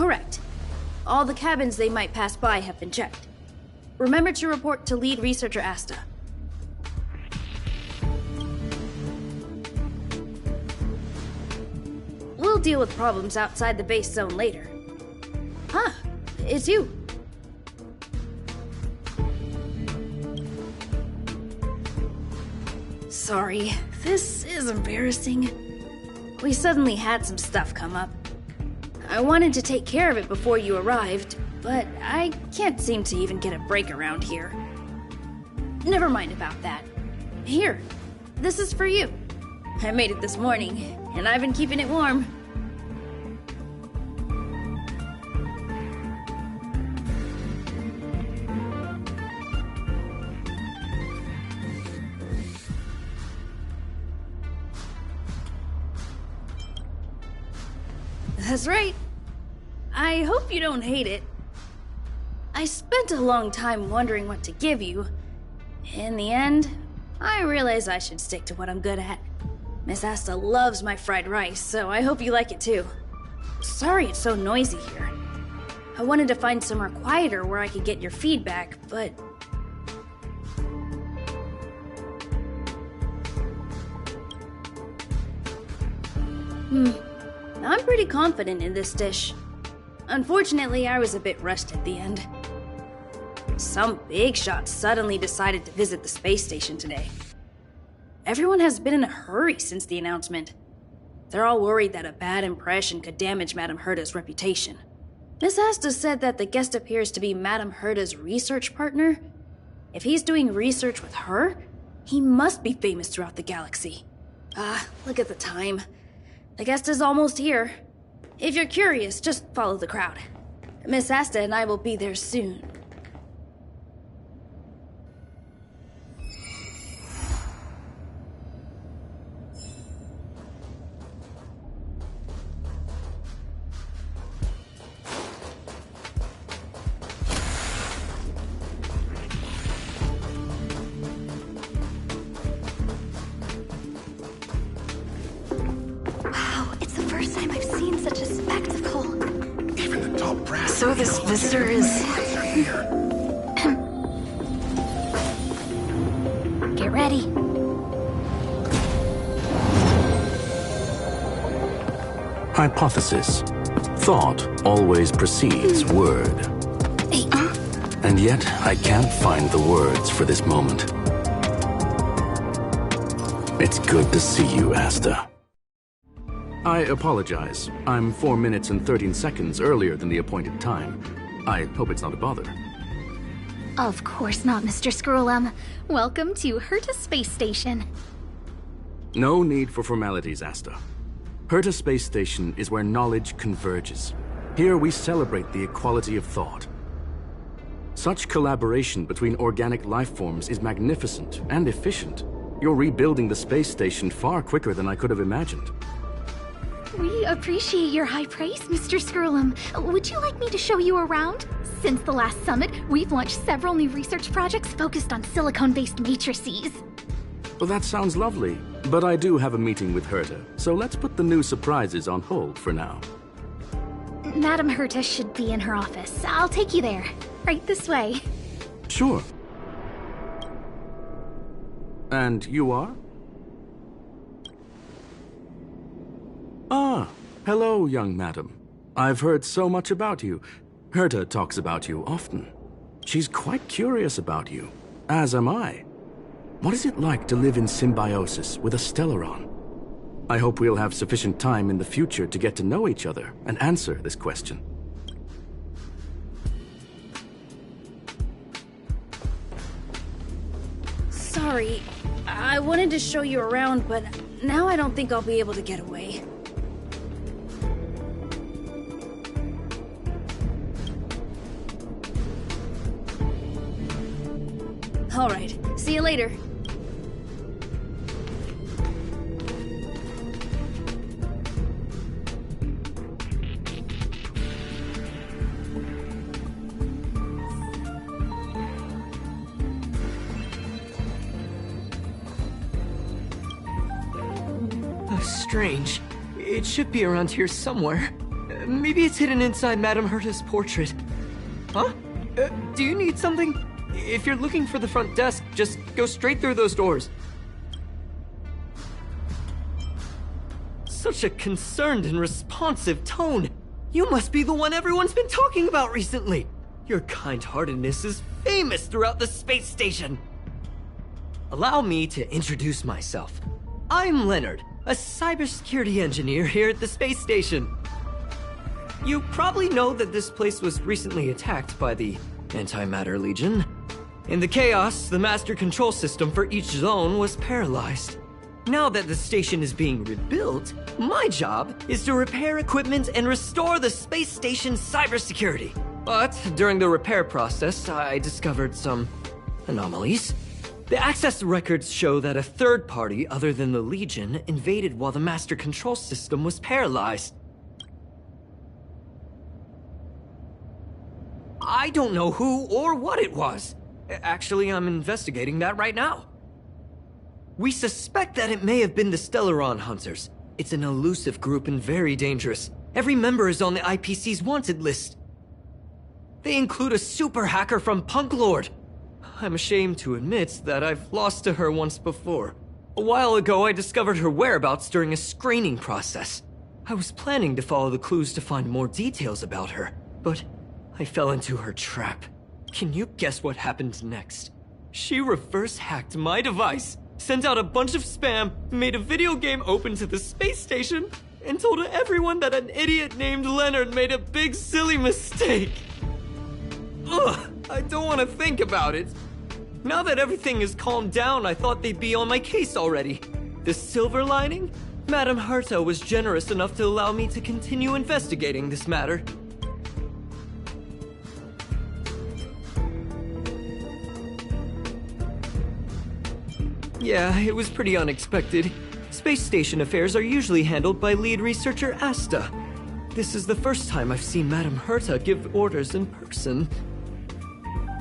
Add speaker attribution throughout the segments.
Speaker 1: Correct. All the cabins they might pass by have been checked. Remember to report to lead researcher Asta. We'll deal with problems outside the base zone later. Huh, it's you. Sorry, this is embarrassing. We suddenly had some stuff come up. I wanted to take care of it before you arrived, but I can't seem to even get a break around here. Never mind about that. Here, this is for you. I made it this morning, and I've been keeping it warm. That's right. I hope you don't hate it. I spent a long time wondering what to give you. In the end, I realized I should stick to what I'm good at. Miss Asta loves my fried rice, so I hope you like it too. Sorry it's so noisy here. I wanted to find somewhere quieter where I could get your feedback, but... I'm pretty confident in this dish. Unfortunately, I was a bit rushed at the end. Some big shot suddenly decided to visit the space station today. Everyone has been in a hurry since the announcement. They're all worried that a bad impression could damage Madame Herta's reputation. Miss Asta said that the guest appears to be Madame Herta's research partner. If he's doing research with her, he must be famous throughout the galaxy. Look at the time. The guest is almost here. If you're curious, just follow the crowd. Miss Asta and I will be there soon.
Speaker 2: So this visitor is...
Speaker 3: Get ready.
Speaker 4: Hypothesis. Thought always precedes word. And yet, I can't find the words for this moment. It's good to see you, Asta. I apologize. I'm 4 minutes and 13 seconds earlier than the appointed time. I hope it's not a bother.
Speaker 3: Of course not, Mr. Scrollum. Welcome to Herta Space Station.
Speaker 4: No need for formalities, Asta. Herta Space Station is where knowledge converges. Here we celebrate the equality of thought. Such collaboration between organic life forms is magnificent and efficient. You're rebuilding the space station far quicker than I could have imagined.
Speaker 3: We appreciate your high praise, Mr. Scrollum. Would you like me to show you around? Since the last summit, we've launched several new research projects focused on silicone-based matrices.
Speaker 4: Well, that sounds lovely, but I do have a meeting with Herta, so let's put the new surprises on hold for now.
Speaker 3: Madame Herta should be in her office. I'll take you there. Right this way.
Speaker 4: Sure. And you are? Ah, hello, young madam. I've heard so much about you. Herta talks about you often. She's quite curious about you, as am I. What is it like to live in symbiosis with a Stellaron? I hope we'll have sufficient time in the future to get to know each other and answer this question.
Speaker 1: Sorry, I wanted to show you around, but now I don't think I'll be able to get away. All right, see you later.
Speaker 2: Oh, strange. It should be around here somewhere. Maybe it's hidden inside Madame Herta's portrait. Huh? Do you need something? If you're looking for the front desk, just go straight through those doors. Such a concerned and responsive tone. You must be the one everyone's been talking about recently. Your kind-heartedness is famous throughout the space station. Allow me to introduce myself. I'm Leonard, a cybersecurity engineer here at the space station. You probably know that this place was recently attacked by the Antimatter Legion. In the chaos, the master control system for each zone was paralyzed. Now that the station is being rebuilt, my job is to repair equipment and restore the space station's cybersecurity. But during the repair process, I discovered some anomalies. The access records show that a third party other than the Legion invaded while the master control system was paralyzed. I don't know who or what it was. Actually, I'm investigating that right now. We suspect that it may have been the Stellaron Hunters. It's an elusive group and very dangerous. Every member is on the IPC's wanted list. They include a super hacker from Punk Lord. I'm ashamed to admit that I've lost to her once before. A while ago, I discovered her whereabouts during a screening process. I was planning to follow the clues to find more details about her, but I fell into her trap. Can you guess what happened next? She reverse-hacked my device, sent out a bunch of spam, made a video game open to the space station, and told everyone that an idiot named Leonard made a big silly mistake. Ugh, I don't want to think about it. Now that everything is calmed down, I thought they'd be on my case already. The silver lining? Madame Herta was generous enough to allow me to continue investigating this matter. Yeah, it was pretty unexpected. Space station affairs are usually handled by lead researcher Asta. This is the first time I've seen Madame Herta give orders in person.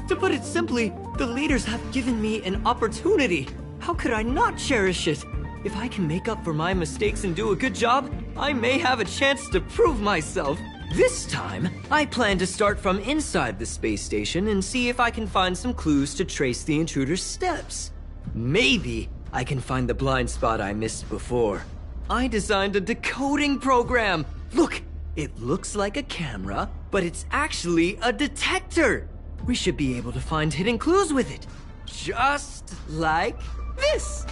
Speaker 2: To put it simply, the leaders have given me an opportunity. How could I not cherish it? If I can make up for my mistakes and do a good job, I may have a chance to prove myself. This time, I plan to start from inside the space station and see if I can find some clues to trace the intruder's steps. Maybe I can find the blind spot I missed before. I designed a decoding program. Look, it looks like a camera, but it's actually a detector. We should be able to find hidden clues with it. Just like this.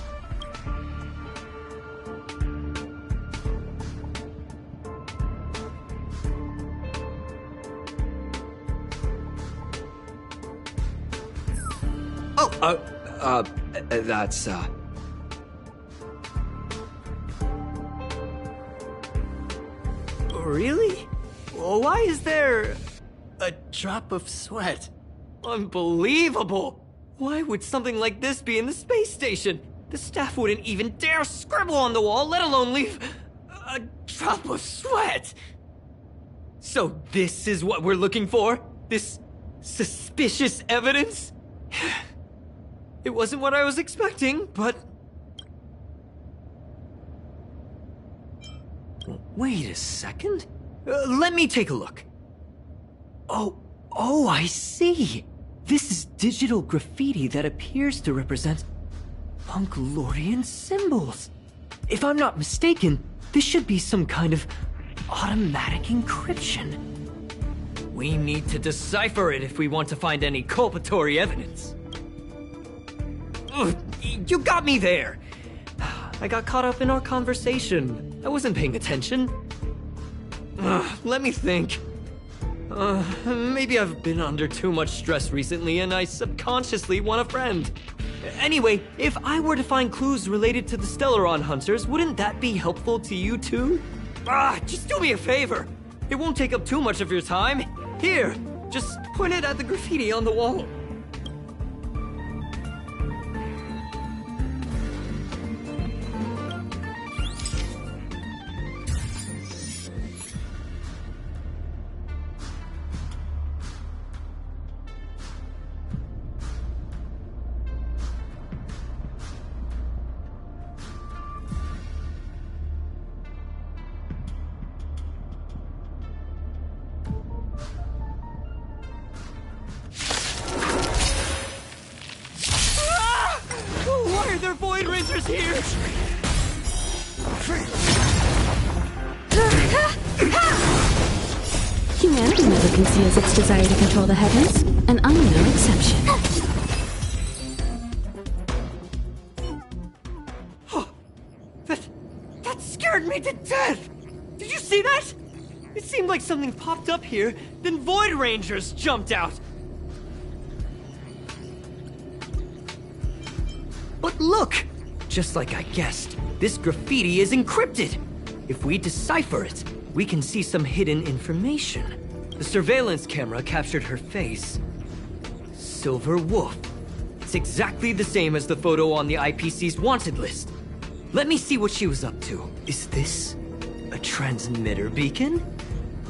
Speaker 2: That's, Really? Why is there a drop of sweat? Unbelievable! Why would something like this be in the space station? The staff wouldn't even dare scribble on the wall, let alone leave a drop of sweat! So this is what we're looking for? This suspicious evidence? It wasn't what I was expecting, but... Wait a second. Let me take a look. Oh, I see. This is digital graffiti that appears to represent Punklordian symbols. If I'm not mistaken, this should be some kind of automatic encryption. We need to decipher it if we want to find any culpatory evidence. Ugh, you got me there! I got caught up in our conversation. I wasn't paying attention. Let me think. Maybe I've been under too much stress recently and I subconsciously want a friend. Anyway, if I were to find clues related to the Stellaron Hunters, wouldn't that be helpful to you too? Just do me a favor. It won't take up too much of your time. Here, just point it at the graffiti on the wall. there are Void Rangers here!
Speaker 5: Humanity never conceals its desire to control the heavens, and I'm no exception.
Speaker 2: That scared me to death! Did you see that? It seemed like something popped up here, then Void Rangers jumped out! But look! Just like I guessed, this graffiti is encrypted! If we decipher it, we can see some hidden information. The surveillance camera captured her face. Silver Wolf. It's exactly the same as the photo on the IPC's wanted list. Let me see what she was up to. Is this a transmitter beacon?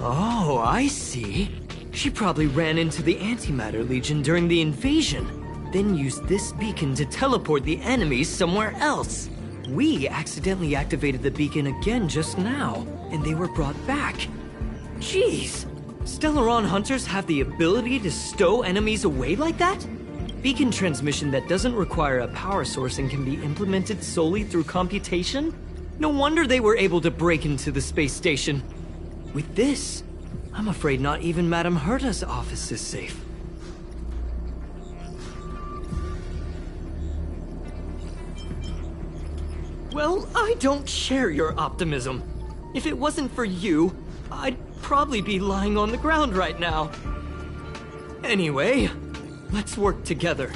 Speaker 2: Oh, I see. She probably ran into the Antimatter Legion during the invasion, then used this beacon to teleport the enemies somewhere else. We accidentally activated the beacon again just now, and they were brought back. Jeez, Stellaron hunters have the ability to stow enemies away like that? Beacon transmission that doesn't require a power source and can be implemented solely through computation? No wonder they were able to break into the space station. With this, I'm afraid not even Madame Herta's office is safe. Well, I don't share your optimism. If it wasn't for you, I'd probably be lying on the ground right now. Anyway, let's work together.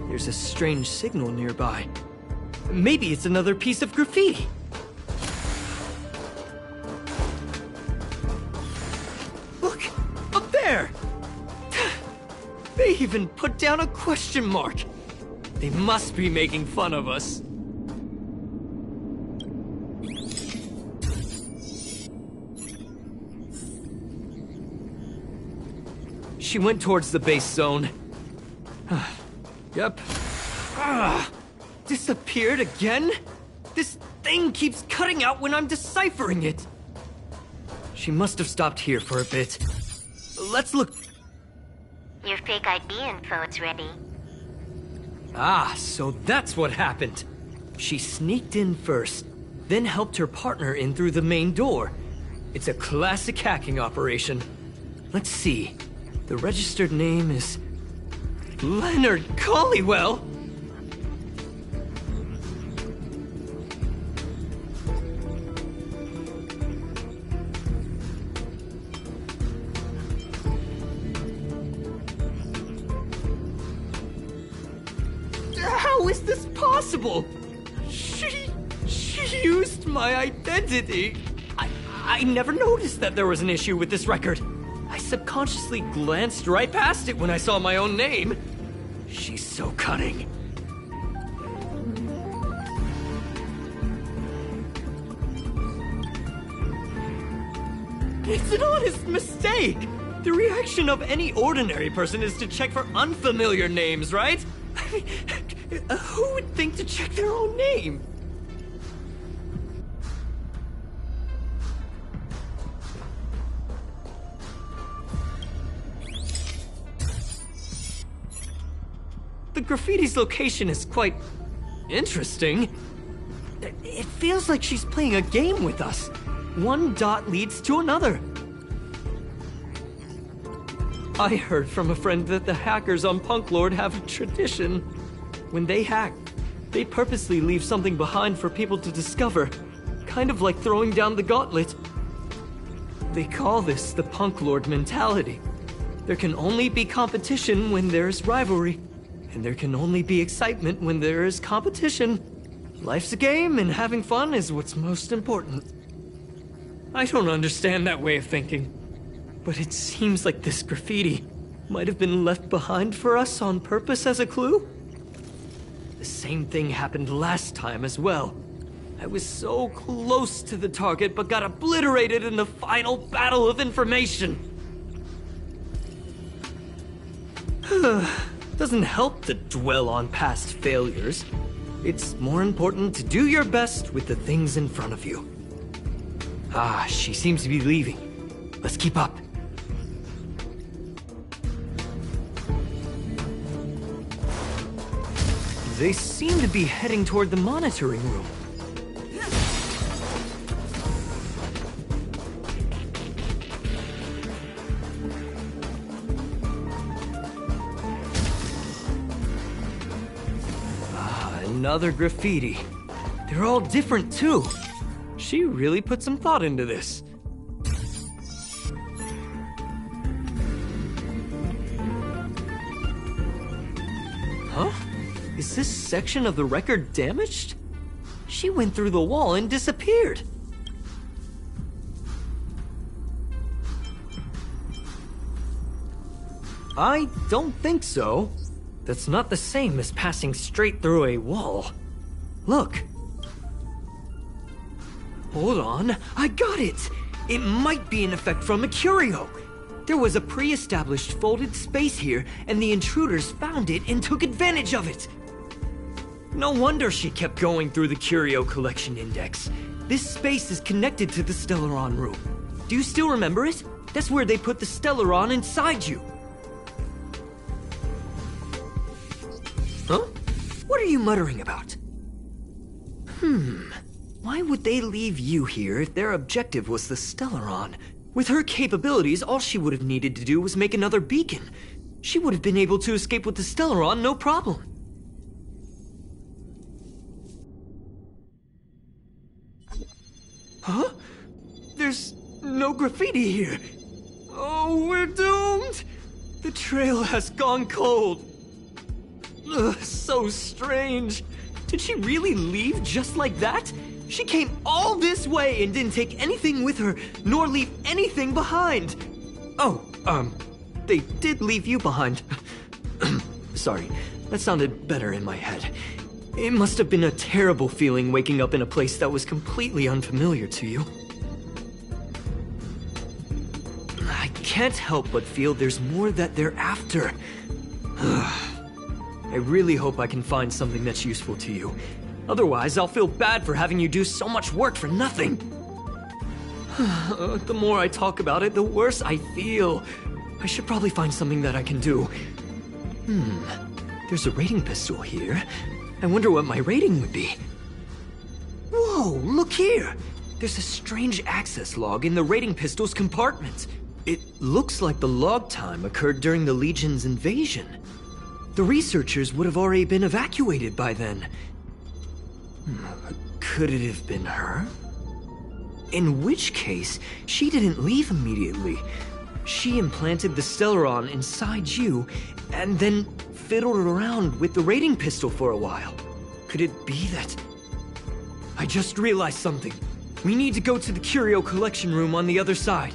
Speaker 2: There's a strange signal nearby. Maybe it's another piece of graffiti. Look, up there! They even put down a question mark. They must be making fun of us. She went towards the base zone. Yep. Disappeared again? This thing keeps cutting out when I'm deciphering it. She must have stopped here for a bit. Let's look.
Speaker 6: Your fake ID info is ready.
Speaker 2: Ah, so that's what happened. She sneaked in first, then helped her partner in through the main door. It's a classic hacking operation. Let's see. The registered name is Leonard Collywell. How is this possible? She used my identity. I never noticed that there was an issue with this record. I subconsciously glanced right past it when I saw my own name. She's so cunning. It's an honest mistake. The reaction of any ordinary person is to check for unfamiliar names, right? Who would think to check their own name? The graffiti's location is quite interesting. It feels like she's playing a game with us. One dot leads to another. I heard from a friend that the hackers on Punk Lord have a tradition. When they hack, they purposely leave something behind for people to discover. Kind of like throwing down the gauntlet. They call this the Punk Lord mentality. There can only be competition when there's rivalry. And there can only be excitement when there is competition. Life's a game, and having fun is what's most important. I don't understand that way of thinking. But it seems like this graffiti might have been left behind for us on purpose as a clue. The same thing happened last time as well. I was so close to the target, but got obliterated in the final battle of information. Doesn't help to dwell on past failures. It's more important to do your best with the things in front of you. Ah, she seems to be leaving. Let's keep up. They seem to be heading toward the monitoring room. Another graffiti. They're all different too. She really put some thought into this. Huh? Is this section of the record damaged? She went through the wall and disappeared. I don't think so. That's not the same as passing straight through a wall. Look. Hold on, I got it! It might be an effect from a curio. There was a pre-established folded space here, and the intruders found it and took advantage of it. No wonder she kept going through the curio collection index. This space is connected to the Stellaron room. Do you still remember it? That's where they put the Stellaron inside you. Huh? What are you muttering about? Why would they leave you here if their objective was the Stellaron? With her capabilities, all she would have needed to do was make another beacon. She would have been able to escape with the Stellaron, no problem. Huh? There's no graffiti here. Oh, we're doomed! The trail has gone cold. Ugh, so strange. Did she really leave just like that? She came all this way and didn't take anything with her, nor leave anything behind. Oh, they did leave you behind. Sorry, that sounded better in my head. It must have been a terrible feeling waking up in a place that was completely unfamiliar to you. I can't help but feel there's more that they're after. I really hope I can find something that's useful to you. Otherwise, I'll feel bad for having you do so much work for nothing. The more I talk about it, the worse I feel. I should probably find something that I can do. There's a rating pistol here. I wonder what my rating would be. Whoa, look here! There's a strange access log in the rating pistol's compartment. It looks like the log time occurred during the Legion's invasion. The researchers would have already been evacuated by then. Could it have been her? In which case, she didn't leave immediately. She implanted the Stellaron inside you, and then fiddled around with the rating pistol for a while. Could it be that... I just realized something. We need to go to the curio collection room on the other side.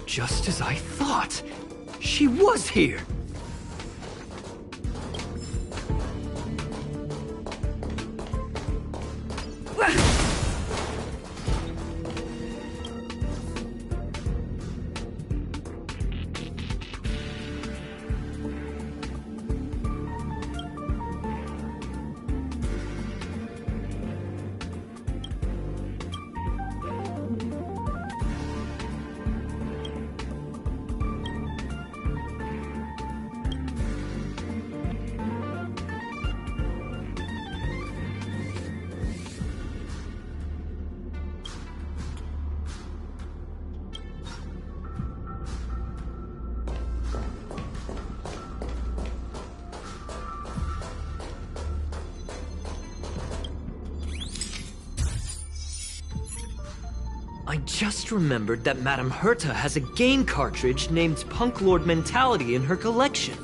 Speaker 2: Just as I thought. She was here. I just remembered that Madame Herta has a game cartridge named Punk Lord Mentality in her collection.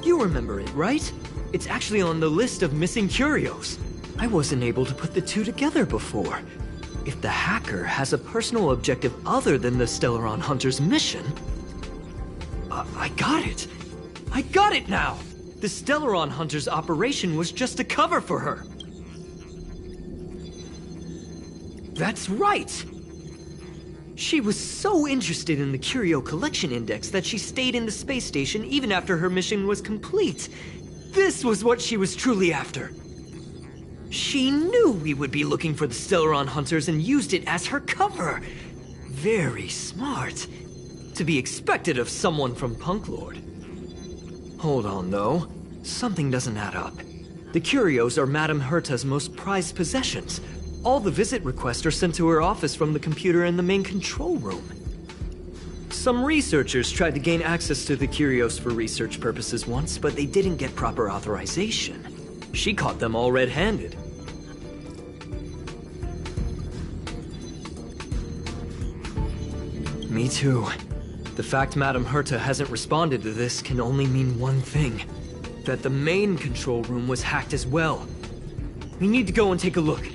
Speaker 2: You remember it, right? It's actually on the list of missing curios. I wasn't able to put the two together before. If the hacker has a personal objective other than the Stellaron Hunter's mission... I got it! I got it now! The Stellaron Hunter's operation was just a cover for her. That's right! She was so interested in the Curio Collection Index that she stayed in the space station even after her mission was complete. This was what she was truly after. She knew we would be looking for the Stellaron Hunters and used it as her cover. Very smart. To be expected of someone from Punk Lord. Hold on, though. Something doesn't add up. The curios are Madame Herta's most prized possessions. All the visit requests are sent to her office from the computer in the main control room. Some researchers tried to gain access to the curios for research purposes once, but they didn't get proper authorization. She caught them all red-handed. Me too. The fact Madame Herta hasn't responded to this can only mean one thing. That the main control room was hacked as well. We need to go and take a look.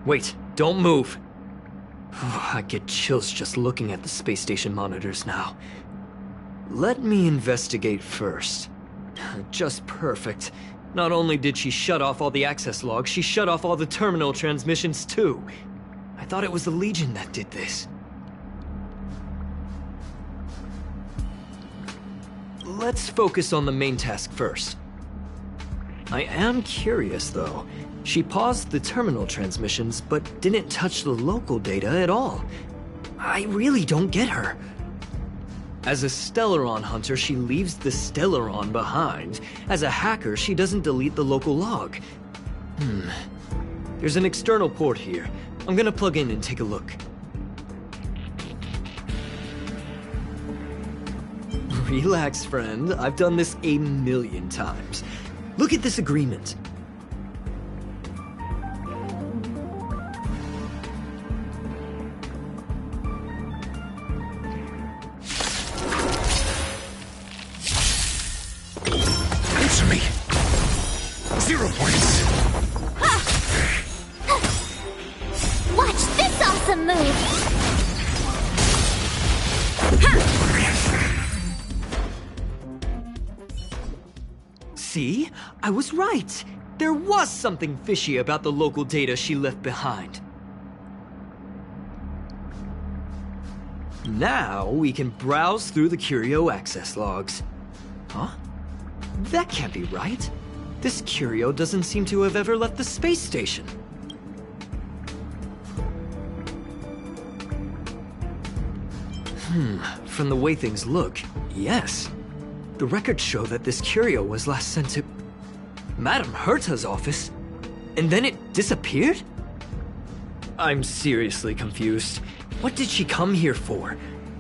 Speaker 2: Wait, don't move. I get chills just looking at the space station monitors now. Let me investigate first. Just perfect. Not only did she shut off all the access logs, she shut off all the terminal transmissions too. I thought it was the Legion that did this. Let's focus on the main task first. I am curious though. She paused the terminal transmissions, but didn't touch the local data at all. I really don't get her. As a Stellaron hunter, she leaves the Stellaron behind. As a hacker, she doesn't delete the local log. There's an external port here. I'm gonna plug in and take a look. Relax, friend. I've done this 1,000,000 times. Look at this agreement.
Speaker 7: Answer me. 0 points.
Speaker 3: Watch this awesome move!
Speaker 2: See? I was right. There was something fishy about the local data she left behind. Now we can browse through the Curio access logs. Huh? That can't be right. This Curio doesn't seem to have ever left the space station. From the way things look, yes. The records show that this Curio was last sent to Madame Herta's office, and then it disappeared? I'm seriously confused. What did she come here for?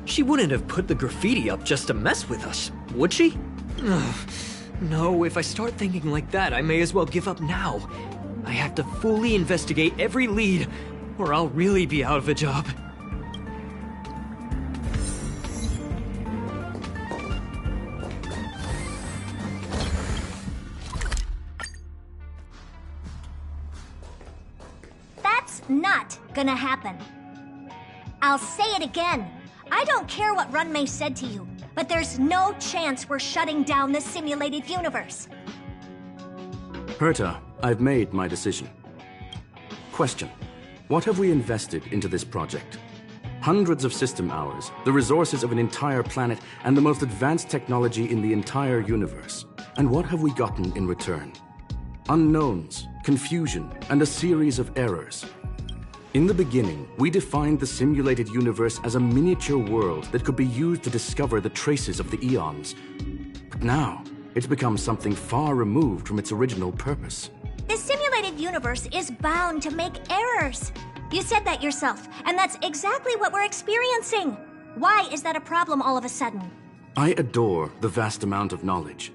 Speaker 2: She wouldn't have put the graffiti up just to mess with us, would she? No, if I start thinking like that, I may as well give up now. I have to fully investigate every lead, or I'll really be out of a job.
Speaker 8: That's not gonna happen. I'll say it again. I don't care what Runmei said to you, but there's no chance we're shutting down the simulated universe.
Speaker 4: Herta, I've made my decision. Question: what have we invested into this project? Hundreds of system hours, the resources of an entire planet, and the most advanced technology in the entire universe. And what have we gotten in return? Unknowns, confusion, and a series of errors. In the beginning, we defined the simulated universe as a miniature world that could be used to discover the traces of the eons. But now, it's become something far removed from its original purpose.
Speaker 8: The simulated universe is bound to make errors. You said that yourself, and that's exactly what we're experiencing. Why is that a problem all of a sudden?
Speaker 4: I adore the vast amount of knowledge,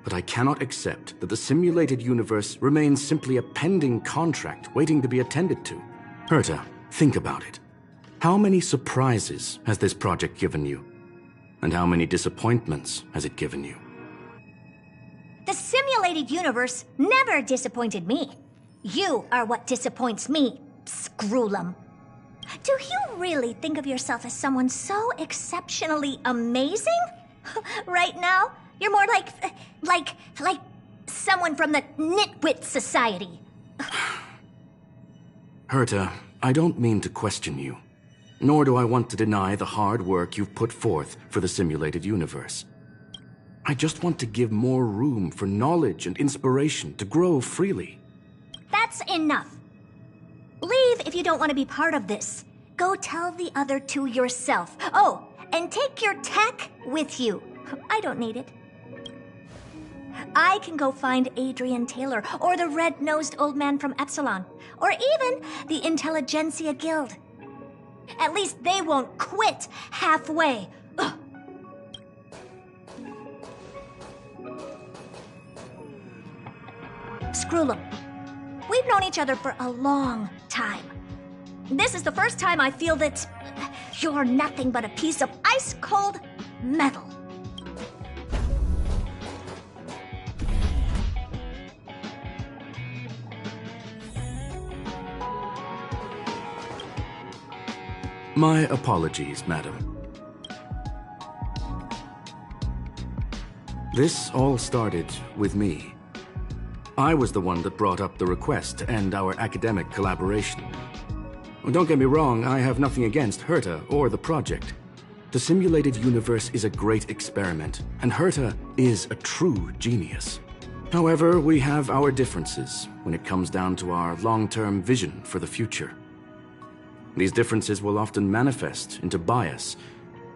Speaker 4: but I cannot accept that the simulated universe remains simply a pending contract waiting to be attended to. Herta, think about it. How many surprises has this project given you? And how many disappointments has it given you?
Speaker 8: The simulated universe never disappointed me. You are what disappoints me, Scroolum. Do you really think of yourself as someone so exceptionally amazing? Right now, you're more like someone from the Nitwit Society.
Speaker 4: Herta, I don't mean to question you, nor do I want to deny the hard work you've put forth for the simulated universe. I just want to give more room for knowledge and inspiration to grow freely.
Speaker 8: That's enough. Leave if you don't want to be part of this. Go tell the other two yourself. Oh, and take your tech with you. I don't need it. I can go find Adrian Taylor, or the red-nosed old man from Epsilon, or even the Intelligentsia Guild. At least they won't quit halfway. Ugh. Scroolum, we've known each other for a long time. This is the first time I feel that you're nothing but a piece of ice-cold metal.
Speaker 4: My apologies, madam. This all started with me. I was the one that brought up the request to end our academic collaboration. Don't get me wrong, I have nothing against Herta or the project. The simulated universe is a great experiment, and Herta is a true genius. However, we have our differences when it comes down to our long-term vision for the future. These differences will often manifest into bias,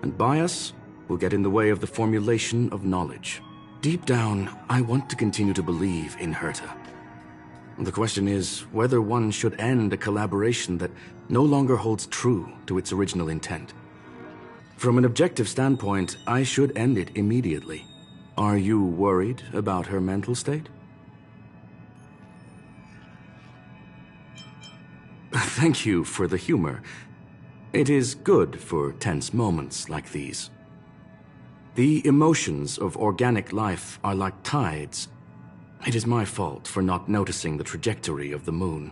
Speaker 4: and bias will get in the way of the formulation of knowledge. Deep down, I want to continue to believe in Herta. The question is whether one should end a collaboration that no longer holds true to its original intent. From an objective standpoint, I should end it immediately. Are you worried about her mental state? Thank you for the humor. It is good for tense moments like these. The emotions of organic life are like tides. It is my fault for not noticing the trajectory of the moon.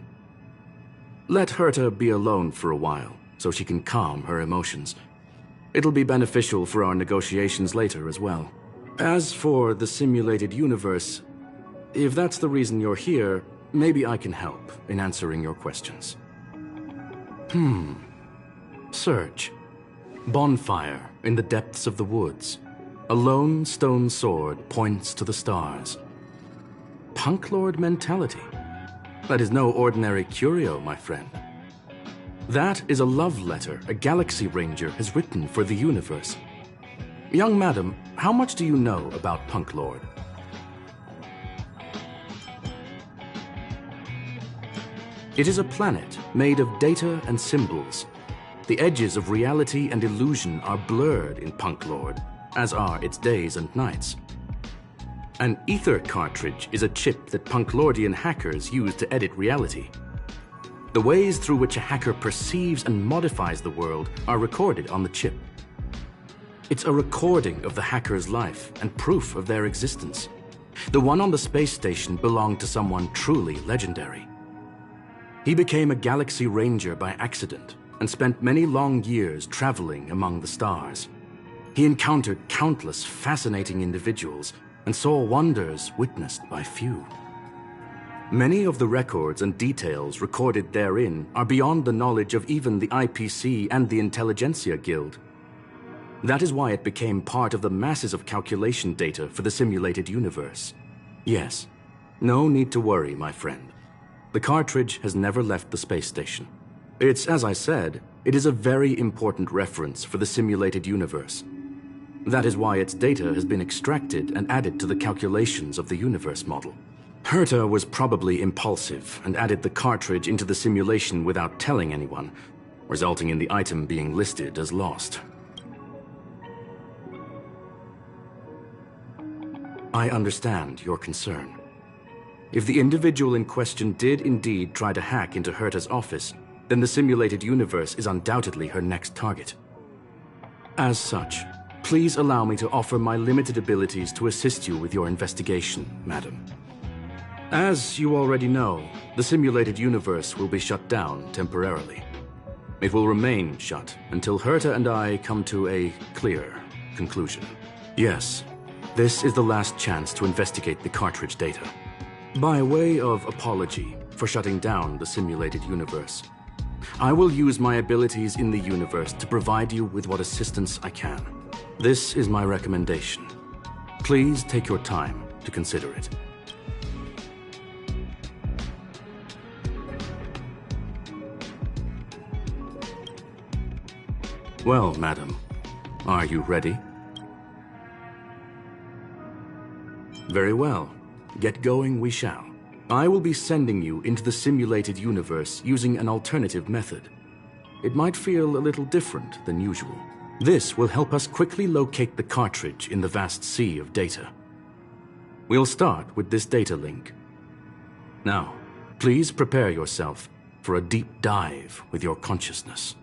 Speaker 4: Let Herta be alone for a while, so she can calm her emotions. It'll be beneficial for our negotiations later as well. As for the simulated universe, if that's the reason you're here, maybe I can help in answering your questions. Search. Bonfire in the depths of the woods. A lone stone sword points to the stars. Punk Lord mentality. That is no ordinary curio, my friend. That is a love letter a Galaxy Ranger has written for the universe. Young madam, how much do you know about Punk Lord? It is a planet made of data and symbols. The edges of reality and illusion are blurred in Punk Lord, as are its days and nights. An ether cartridge is a chip that Punklordian hackers use to edit reality. The ways through which a hacker perceives and modifies the world are recorded on the chip. It's a recording of the hacker's life and proof of their existence. The one on the space station belonged to someone truly legendary. He became a Galaxy Ranger by accident and spent many long years traveling among the stars. He encountered countless fascinating individuals and saw wonders witnessed by few. Many of the records and details recorded therein are beyond the knowledge of even the IPC and the Intelligentsia Guild. That is why it became part of the masses of calculation data for the simulated universe. Yes, no need to worry, my friend. The cartridge has never left the space station. It's, as I said, it is a very important reference for the simulated universe. That is why its data has been extracted and added to the calculations of the universe model. Herta was probably impulsive and added the cartridge into the simulation without telling anyone, resulting in the item being listed as lost. I understand your concern. If the individual in question did indeed try to hack into Herta's office, then the simulated universe is undoubtedly her next target. As such, please allow me to offer my limited abilities to assist you with your investigation, madam. As you already know, the simulated universe will be shut down temporarily. It will remain shut until Herta and I come to a clear conclusion. Yes, this is the last chance to investigate the cartridge data. By way of apology for shutting down the simulated universe, I will use my abilities in the universe to provide you with what assistance I can. This is my recommendation. Please take your time to consider it. Well, madam, are you ready? Very well. Get going we shall. I will be sending you into the simulated universe using an alternative method. It might feel a little different than usual. This will help us quickly locate the cartridge in the vast sea of data. We'll start with this data link. Now, please prepare yourself for a deep dive with your consciousness.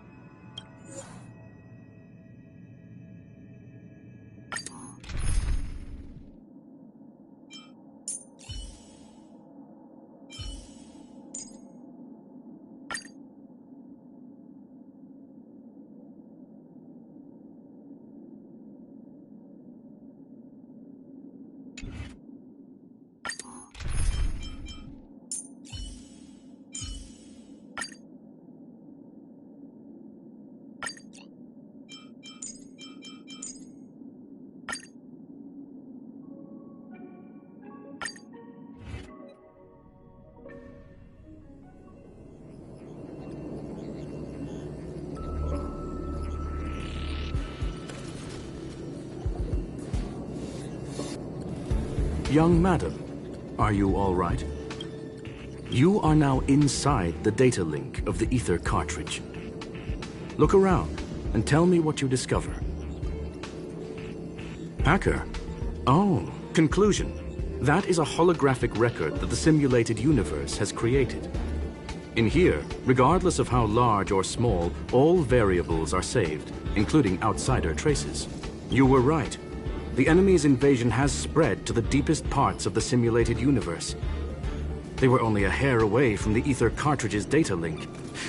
Speaker 4: Young madam, are you all right? You are now inside the data link of the ether cartridge. Look around and tell me what you discover. Hacker? Oh, conclusion. That is a holographic record that the simulated universe has created. In here, regardless of how large or small, all variables are saved, including outsider traces. You were right. The enemy's invasion has spread to the deepest parts of the simulated universe. They were only a hair away from the ether cartridge's data link.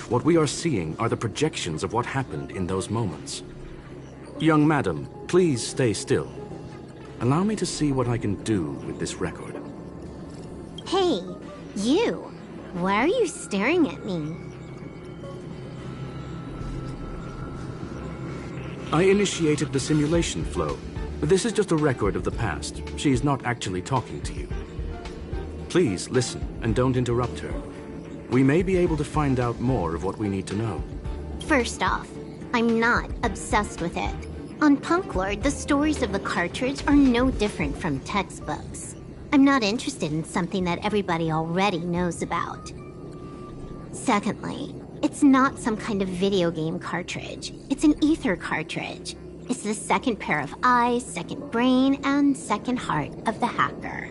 Speaker 4: What we are seeing are the projections of what happened in those moments. Young madam, please stay still. Allow me to see what I can do with this record.
Speaker 6: Hey, you! Why are you staring at me?
Speaker 4: I initiated the simulation flow. This is just a record of the past. She's not actually talking to you. Please listen and don't interrupt her. We may be able to find out more of what we need to know.
Speaker 6: First off, I'm not obsessed with it. On Punklord, the stories of the cartridge are no different from textbooks. I'm not interested in something that everybody already knows about. Secondly, it's not some kind of video game cartridge. It's an ether cartridge. It's the second pair of eyes, second brain, and second heart of the hacker.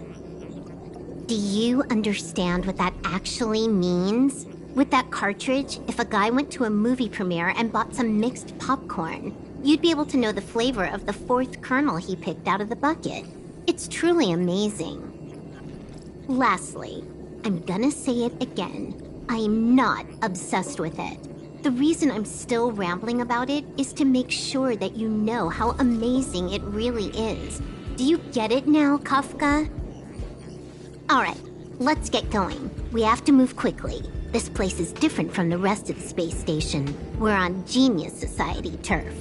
Speaker 6: Do you understand what that actually means? With that cartridge, if a guy went to a movie premiere and bought some mixed popcorn, you'd be able to know the flavor of the fourth kernel he picked out of the bucket. It's truly amazing. Lastly, I'm gonna say it again. I am not obsessed with it. The reason I'm still rambling about it is to make sure that you know how amazing it really is. Do you get it now, Kafka? Alright, let's get going. We have to move quickly. This place is different from the rest of the space station. We're on Genius Society turf.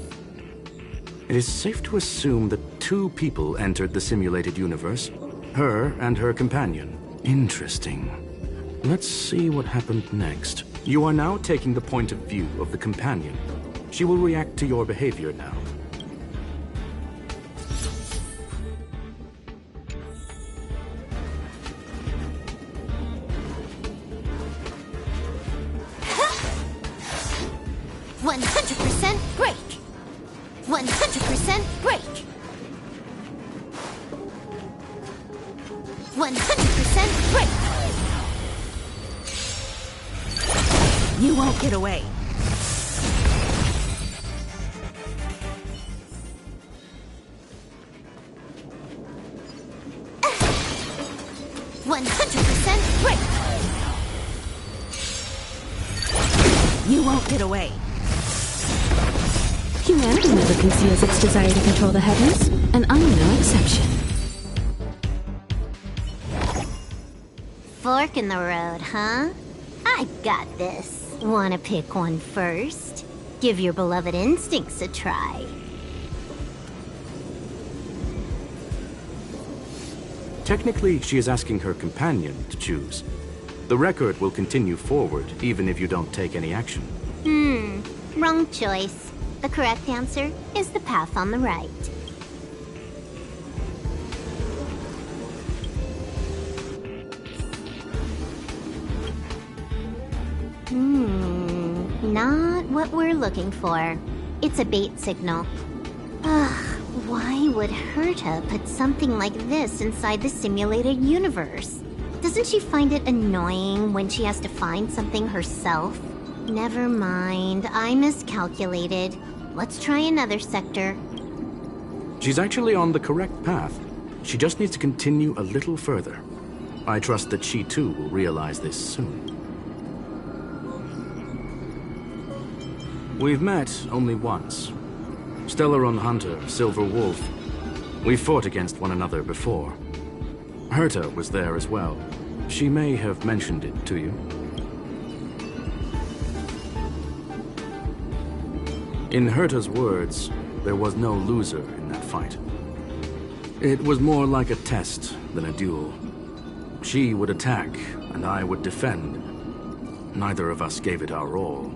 Speaker 4: It is safe to assume that 2 people entered the simulated universe. Her and her companion. Interesting. Let's see what happened next. You are now taking the point of view of the companion. She will react to your behavior now.
Speaker 6: Break! 100% break! 100% break!
Speaker 9: You won't get away.
Speaker 6: Break!
Speaker 9: You won't get away.
Speaker 5: Humanity never conceals its desire to control the heavens, and I'm no exception.
Speaker 6: Fork in the road, huh? I got this. Wanna pick one first? Give your beloved instincts a try.
Speaker 4: Technically, she is asking her companion to choose. The record will continue forward, even if you don't take any action.
Speaker 6: Wrong choice. The correct answer is the path on the right. Not what we're looking for. It's a bait signal. Ugh, why would Herta put something like this inside the simulated universe? Doesn't she find it annoying when she has to find something herself? Never mind, I miscalculated. Let's try another sector.
Speaker 4: She's actually on the correct path. She just needs to continue a little further. I trust that she too will realize this soon. We've met only once. Stellaron Hunter, Silver Wolf. We fought against one another before. Herta was there as well. She may have mentioned it to you. In Herta's words, there was no loser in that fight. It was more like a test than a duel. She would attack, and I would defend. Neither of us gave it our all.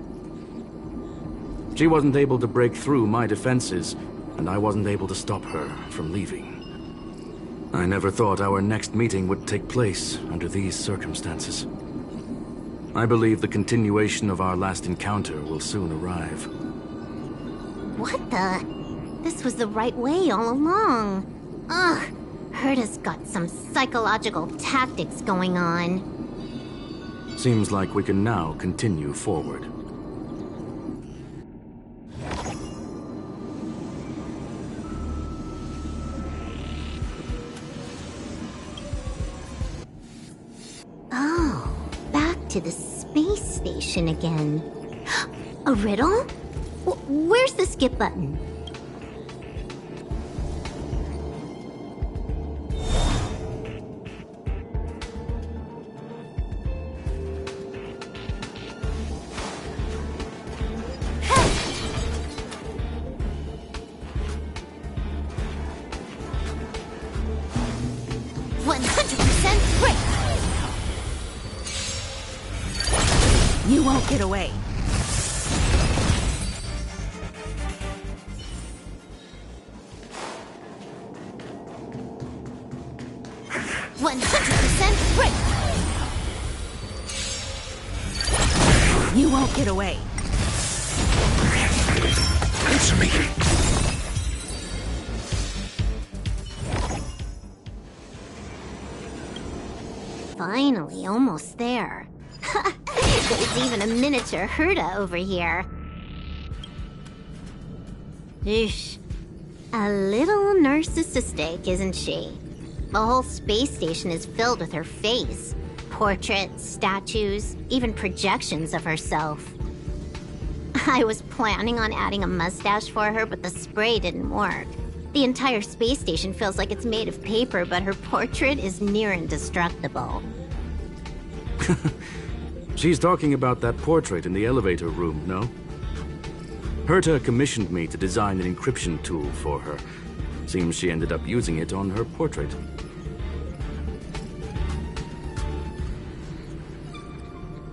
Speaker 4: She wasn't able to break through my defenses, and I wasn't able to stop her from leaving. I never thought our next meeting would take place under these circumstances. I believe the continuation of our last encounter will soon arrive.
Speaker 6: What the? This was the right way all along. Ugh, Herta's got some psychological tactics going on.
Speaker 4: Seems like we can now continue forward.
Speaker 6: Oh, back to the space station again. A riddle? Where's the skip button? Hey! 100% break!
Speaker 9: You won't get away. You won't get away.
Speaker 7: Answer me.
Speaker 6: Finally, almost there. There's even a miniature Herta over here. Eesh. A little narcissistic, isn't she? The whole space station is filled with her face. Portraits, statues, even projections of herself. I was planning on adding a mustache for her, but the spray didn't work. The entire space station feels like it's made of paper, but her portrait is near indestructible.
Speaker 4: She's talking about that portrait in the elevator room, no? Herta commissioned me to design an encryption tool for her. Seems she ended up using it on her portrait.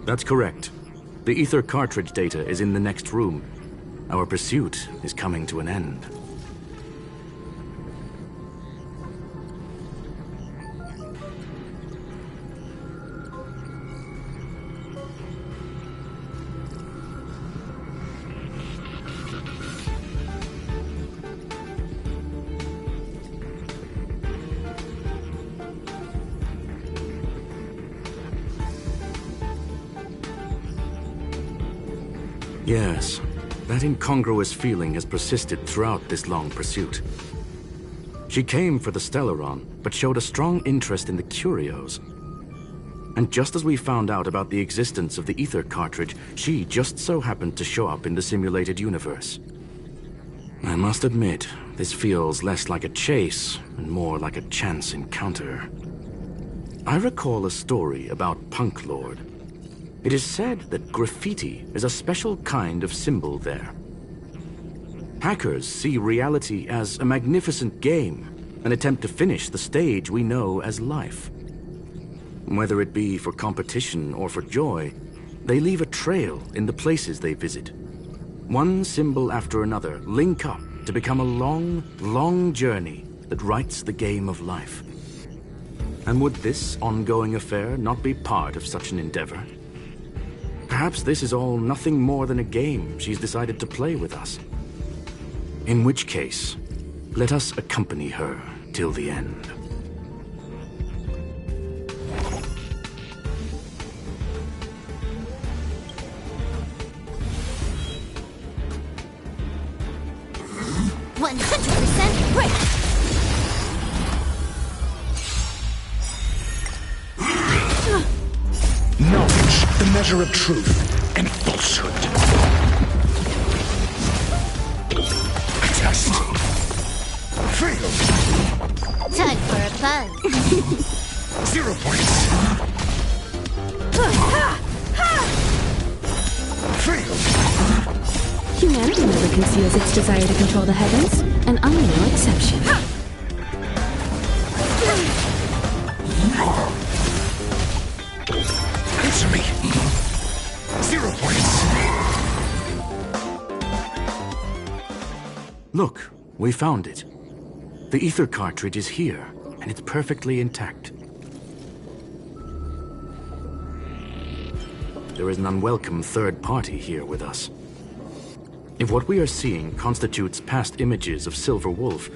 Speaker 4: That's correct. The ether cartridge data is in the next room. Our pursuit is coming to an end. Yes, that incongruous feeling has persisted throughout this long pursuit. She came for the Stellaron, but showed a strong interest in the curios. And just as we found out about the existence of the ether cartridge, she just so happened to show up in the simulated universe. I must admit, this feels less like a chase and more like a chance encounter. I recall a story about Punk Lord. It is said that graffiti is a special kind of symbol there. Hackers see reality as a magnificent game, an attempt to finish the stage we know as life. Whether it be for competition or for joy, they leave a trail in the places they visit. One symbol after another link up to become a long, long journey that writes the game of life. And would this ongoing affair not be part of such an endeavor? Perhaps this is all nothing more than a game she's decided to play with us. In which case, let us accompany her till the end.
Speaker 7: Knowledge, the measure of truth and falsehood. A test. Failed.
Speaker 6: Time for a buzz.
Speaker 7: 0 points. Failed.
Speaker 5: Humanity never conceals its desire to control the heavens, and I'm no exception.
Speaker 7: Answer me. 0 points.
Speaker 4: Look, we found it. The ether cartridge is here, and it's perfectly intact. There is an unwelcome third party here with us. If what we are seeing constitutes past images of Silver Wolf,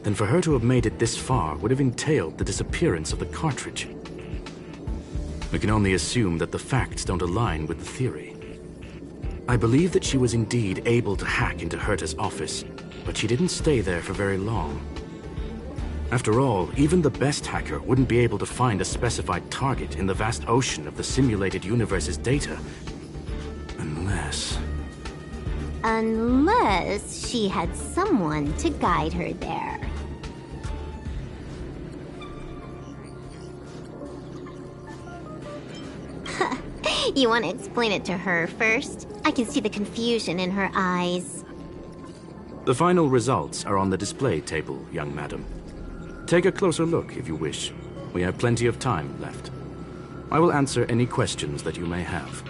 Speaker 4: then for her to have made it this far would have entailed the disappearance of the cartridge. We can only assume that the facts don't align with the theory. I believe that she was indeed able to hack into Herta's office, but she didn't stay there for very long. After all, even the best hacker wouldn't be able to find a specified target in the vast ocean of the simulated universe's data.
Speaker 6: Unless she had someone to guide her there. You want to explain it to her first? I can see the confusion in her eyes.
Speaker 4: The final results are on the display table, young madam. Take a closer look if you wish. We have plenty of time left. I will answer any questions that you may have.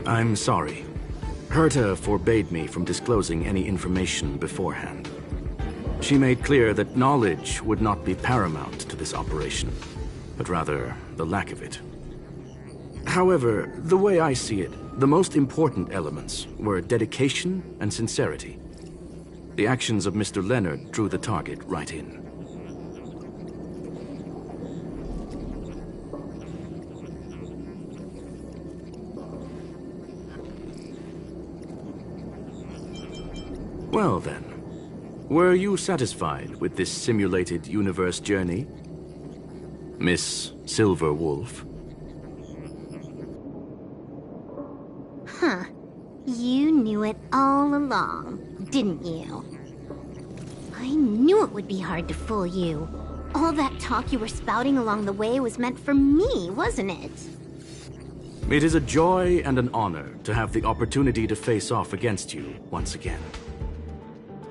Speaker 4: I'm sorry. Herta forbade me from disclosing any information beforehand. She made clear that knowledge would not be paramount to this operation, but rather the lack of it. However, the way I see it, the most important elements were dedication and sincerity. The actions of Mr. Leonard drew the target right in. Well then, were you satisfied with this simulated universe journey, Miss Silver Wolf?
Speaker 6: Huh. You knew it all along, didn't you? I knew it would be hard to fool you. All that talk you were spouting along the way was meant for me, wasn't it?
Speaker 4: It is a joy and an honor to have the opportunity to face off against you once again.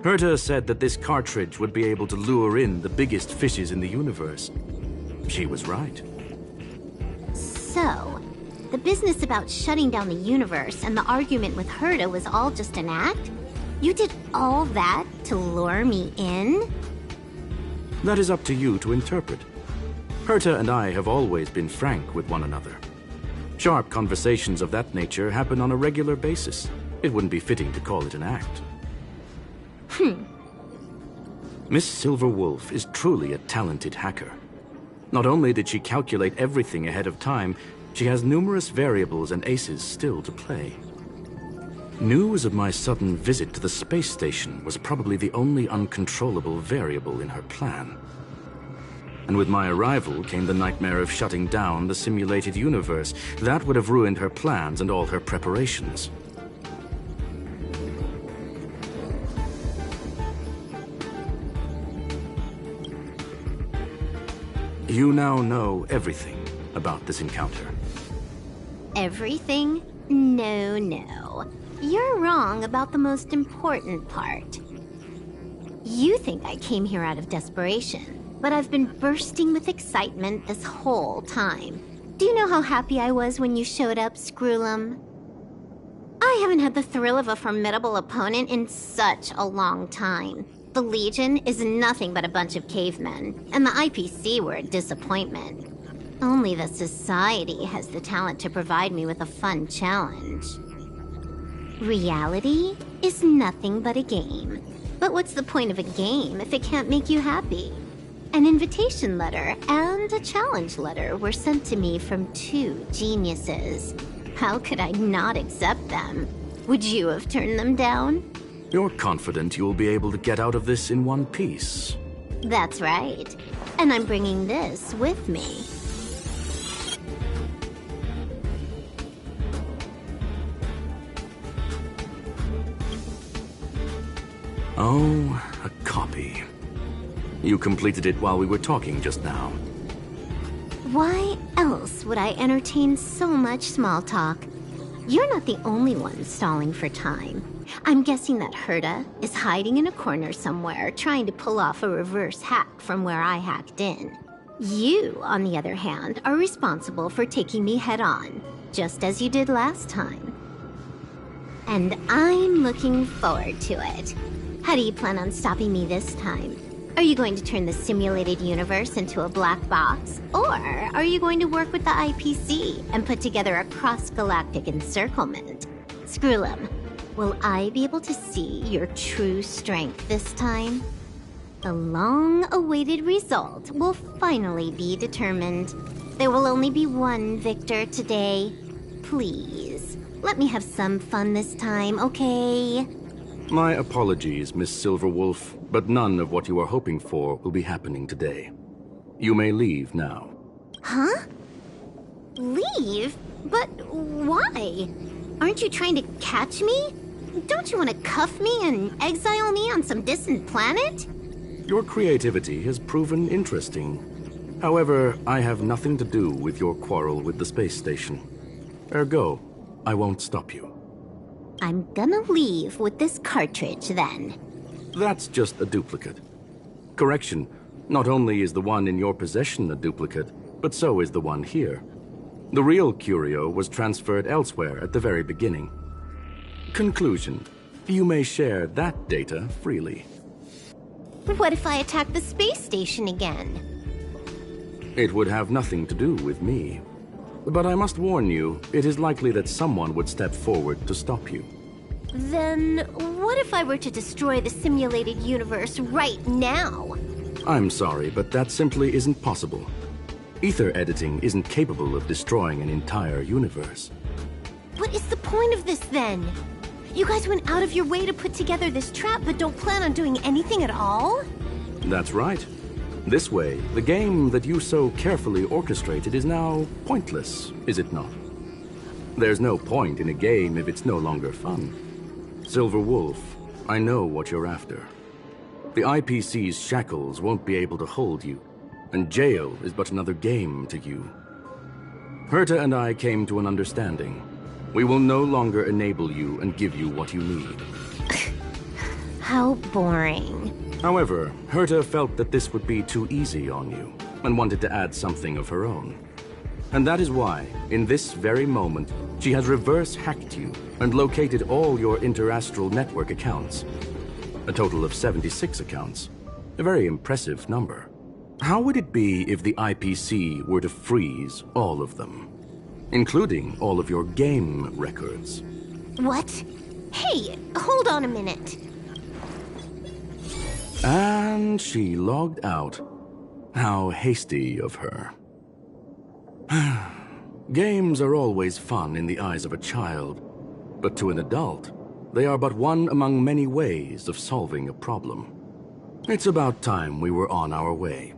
Speaker 4: Herta said that this cartridge would be able to lure in the biggest fishes in the universe. She was right.
Speaker 6: So, the business about shutting down the universe and the argument with Herta was all just an act? You did all that to lure me in?
Speaker 4: That is up to you to interpret. Herta and I have always been frank with one another. Sharp conversations of that nature happen on a regular basis. It wouldn't be fitting to call it an act. Miss Silver Wolf is truly a talented hacker. Not only did she calculate everything ahead of time, she has numerous variables and aces still to play. News of my sudden visit to the space station was probably the only uncontrollable variable in her plan. And with my arrival came the nightmare of shutting down the simulated universe. That would have ruined her plans and all her preparations. You now know everything about this encounter.
Speaker 6: Everything? No. You're wrong about the most important part. You think I came here out of desperation, but I've been bursting with excitement this whole time. Do you know how happy I was when you showed up, Screwlum? I haven't had the thrill of a formidable opponent in such a long time. The Legion is nothing but a bunch of cavemen, and the IPC were a disappointment. Only the Society has the talent to provide me with a fun challenge. Reality is nothing but a game. But what's the point of a game if it can't make you happy? An invitation letter and a challenge letter were sent to me from two geniuses. How could I not accept them? Would you have turned them down?
Speaker 4: You're confident you'll be able to get out of this in one piece.
Speaker 6: That's right. And I'm bringing this with me.
Speaker 4: Oh, a copy. You completed it while we were talking just now.
Speaker 6: Why else would I entertain so much small talk? You're not the only one stalling for time. I'm guessing that Herta is hiding in a corner somewhere, trying to pull off a reverse hack from where I hacked in. You, on the other hand, are responsible for taking me head-on, just as you did last time. And I'm looking forward to it. How do you plan on stopping me this time? Are you going to turn the simulated universe into a black box? Or are you going to work with the IPC and put together a cross-galactic encirclement? Screwlum, will I be able to see your true strength this time? The long-awaited result will finally be determined. There will only be one victor today. Please, let me have some fun this time, okay?
Speaker 4: My apologies, Miss Silverwolf, but none of what you are hoping for will be happening today. You may leave now.
Speaker 6: Huh? Leave? But why? Aren't you trying to catch me? Don't you want to cuff me and exile me on some distant planet?
Speaker 4: Your creativity has proven interesting. However, I have nothing to do with your quarrel with the space station. Ergo, I won't stop you.
Speaker 6: I'm gonna leave with this cartridge, then.
Speaker 4: That's just a duplicate. Correction, not only is the one in your possession a duplicate, but so is the one here. The real curio was transferred elsewhere at the very beginning. Conclusion, you may share that data freely.
Speaker 6: What if I attack the space station again?
Speaker 4: It would have nothing to do with me. But I must warn you, it is likely that someone would step forward to stop you.
Speaker 6: Then what if I were to destroy the simulated universe right now?
Speaker 4: I'm sorry, but that simply isn't possible. Ether editing isn't capable of destroying an entire universe.
Speaker 6: What is the point of this then? You guys went out of your way to put together this trap but don't plan on doing anything at all?
Speaker 4: That's right. This way, the game that you so carefully orchestrated is now pointless, is it not? There's no point in a game if it's no longer fun. Silver Wolf, I know what you're after. The IPC's shackles won't be able to hold you, and jail is but another game to you. Herta and I came to an understanding. We will no longer enable you and give you what you need.
Speaker 6: How boring.
Speaker 4: However, Herta felt that this would be too easy on you, and wanted to add something of her own. And that is why, in this very moment, she has reverse-hacked you and located all your interastral network accounts. A total of 76 accounts. A very impressive number. How would it be if the IPC were to freeze all of them? Including all of your game records.
Speaker 6: What? Hey, hold on a minute.
Speaker 4: And she logged out. How hasty of her. Games are always fun in the eyes of a child, but to an adult, they are but one among many ways of solving a problem. It's about time we were on our way.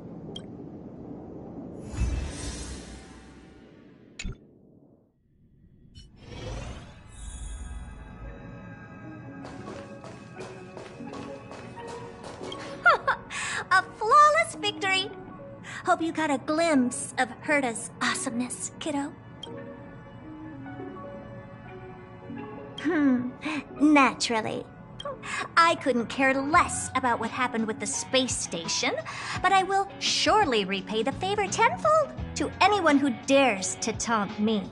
Speaker 8: A flawless victory! Hope you got a glimpse of Herta's awesomeness, kiddo. Naturally. I couldn't care less about what happened with the space station, but I will surely repay the favor tenfold to anyone who dares to taunt me.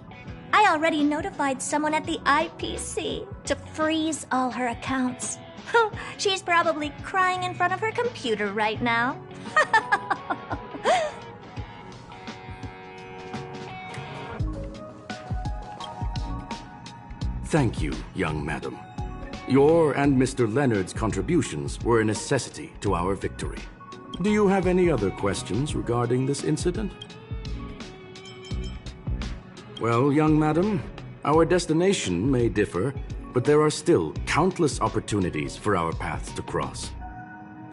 Speaker 8: I already notified someone at the IPC to freeze all her accounts. She's probably crying in front of her computer right now.
Speaker 4: Thank you, young madam. Your and Mr. Leonard's contributions were a necessity to our victory. Do you have any other questions regarding this incident? Well, young madam, our destination may differ, but there are still countless opportunities for our paths to cross.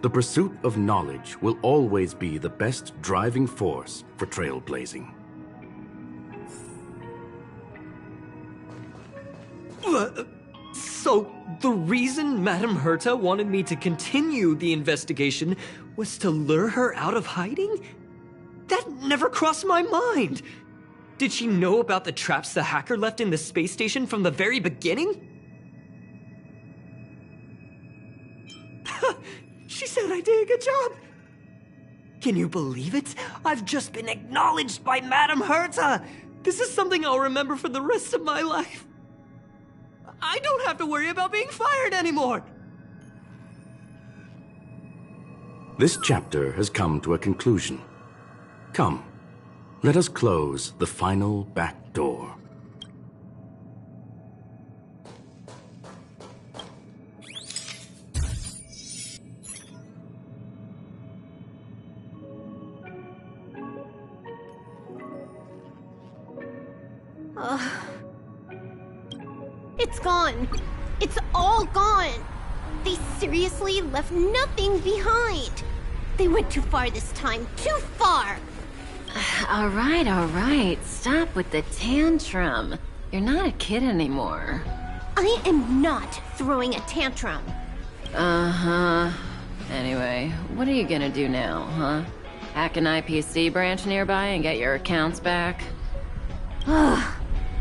Speaker 4: The pursuit of knowledge will always be the best driving force for trailblazing.
Speaker 2: So, the reason Madame Herta wanted me to continue the investigation was to lure her out of hiding? That never crossed my mind! Did she know about the traps the hacker left in the space station from the very beginning? She said I did a good job! Can you believe it? I've just been acknowledged by Madame Herta! This is something I'll remember for the rest of my life. I don't have to worry about being fired anymore!
Speaker 4: This chapter has come to a conclusion. Come, let us close the final back door.
Speaker 6: It's gone. It's all gone. They seriously left nothing behind. They went too far this time. Too far.
Speaker 5: All right. Stop with the tantrum. You're not a kid anymore.
Speaker 6: I am not throwing a tantrum.
Speaker 5: Uh-huh. Anyway, what are you gonna do now, huh? Hack an IPC branch nearby and get your accounts back?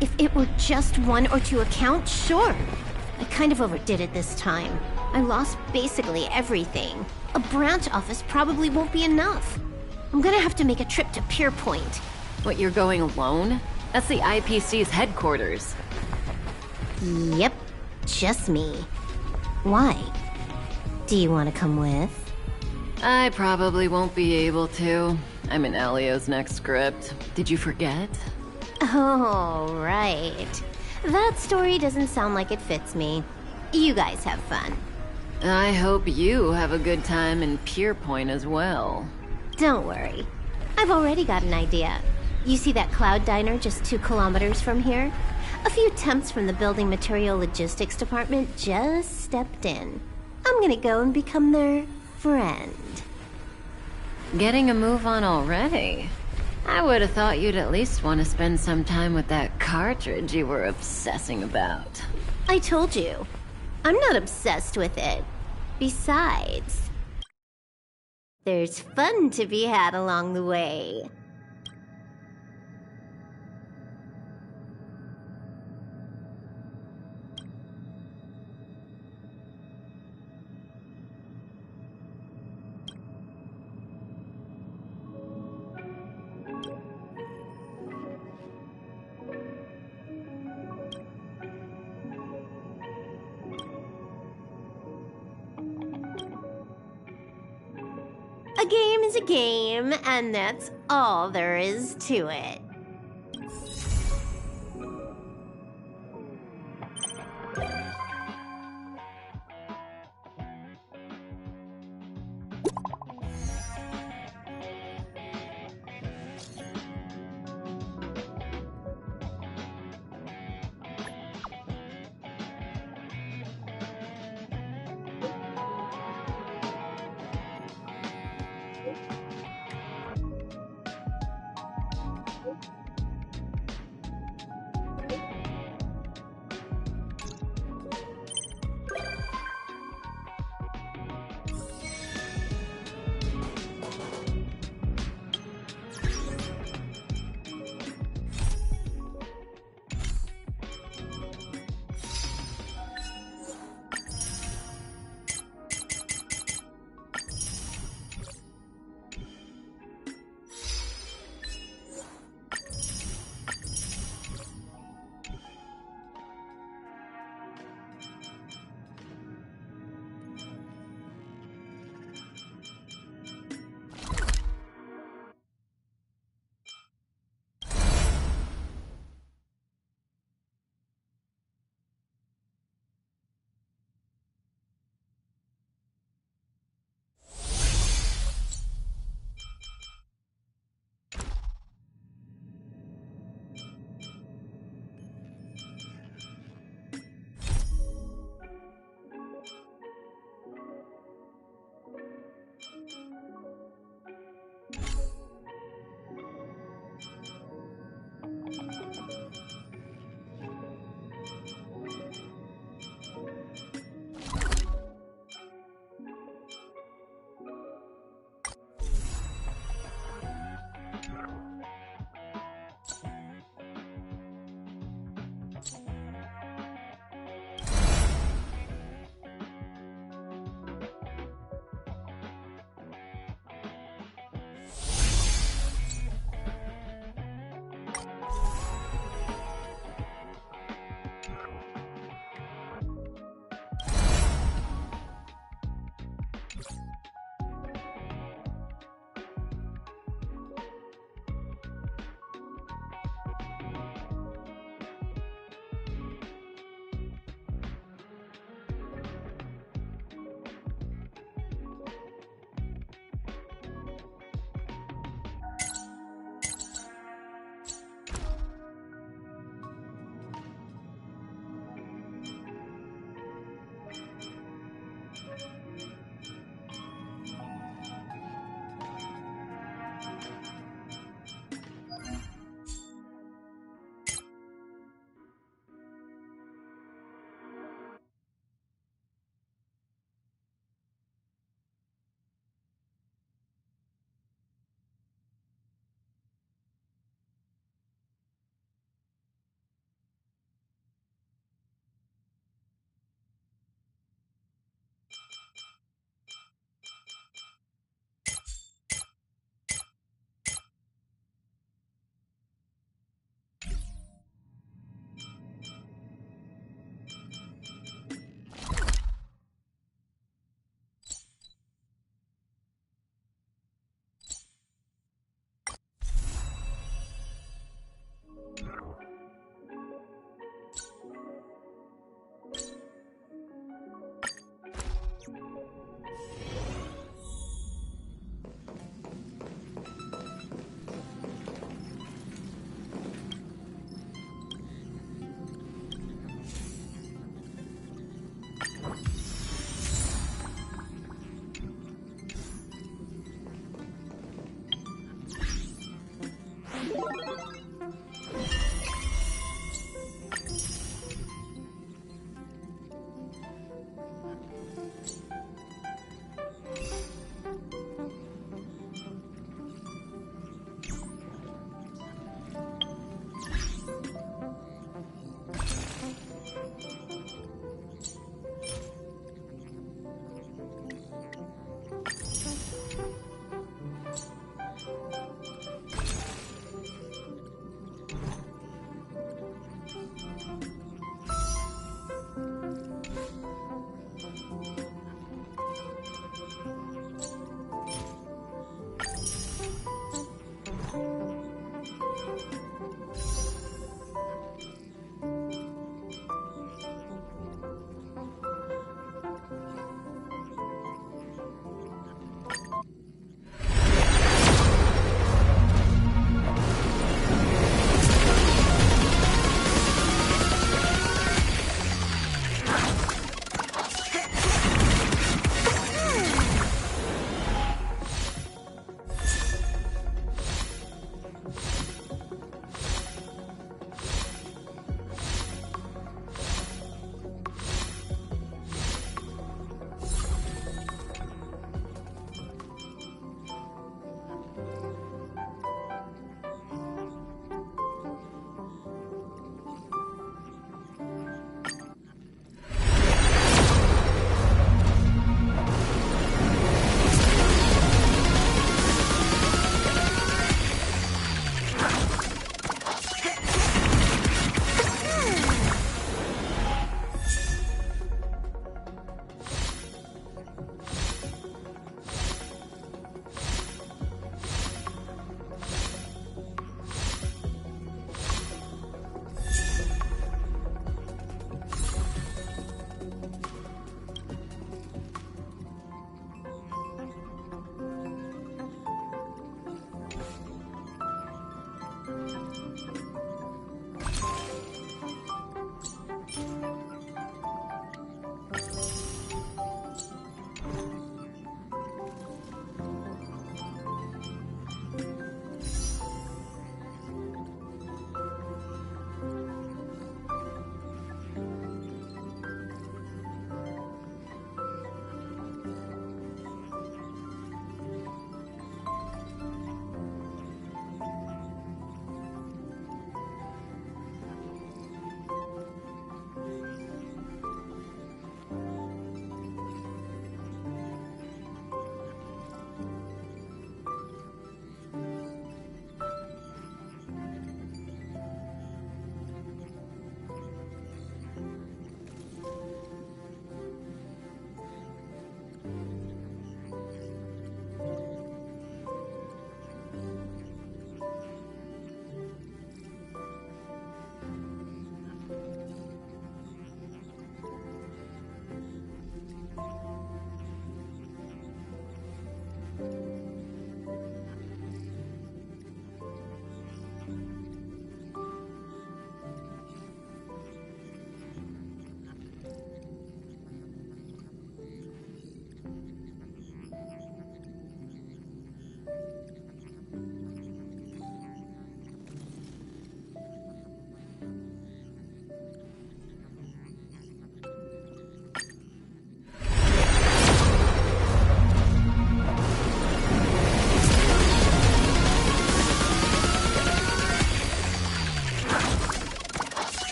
Speaker 6: If it were just 1 or 2 accounts, sure. I kind of overdid it this time. I lost basically everything. A branch office probably won't be enough. I'm gonna have to make a trip to Pierpoint.
Speaker 5: What, you're going alone? That's the IPC's headquarters.
Speaker 6: Yep, just me. Why? Do you want to come with?
Speaker 5: I probably won't be able to. I'm in Elio's next script. Did you forget?
Speaker 6: Oh, right. That story doesn't sound like it fits me. You guys have fun.
Speaker 5: I hope you have a good time in Pierpoint as well.
Speaker 6: Don't worry. I've already got an idea. You see that Cloud Diner just 2 kilometers from here? A few temps from the Building Material Logistics Department just stepped in. I'm gonna go and become their friend.
Speaker 5: Getting a move on already? I would have thought you'd at least want to spend some time with that cartridge you were obsessing about.
Speaker 6: I told you. I'm not obsessed with it. Besides, there's fun to be had along the way. A game is a game, and that's all there is to it.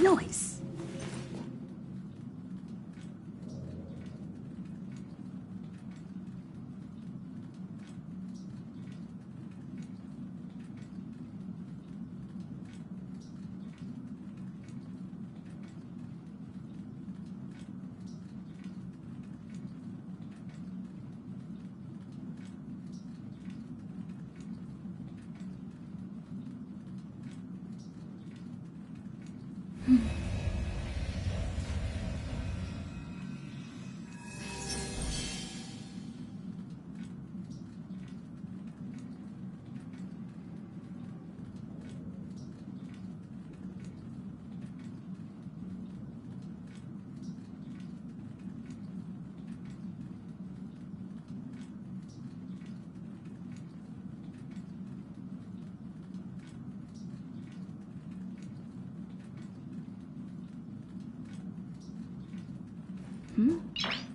Speaker 9: noise? Hmm?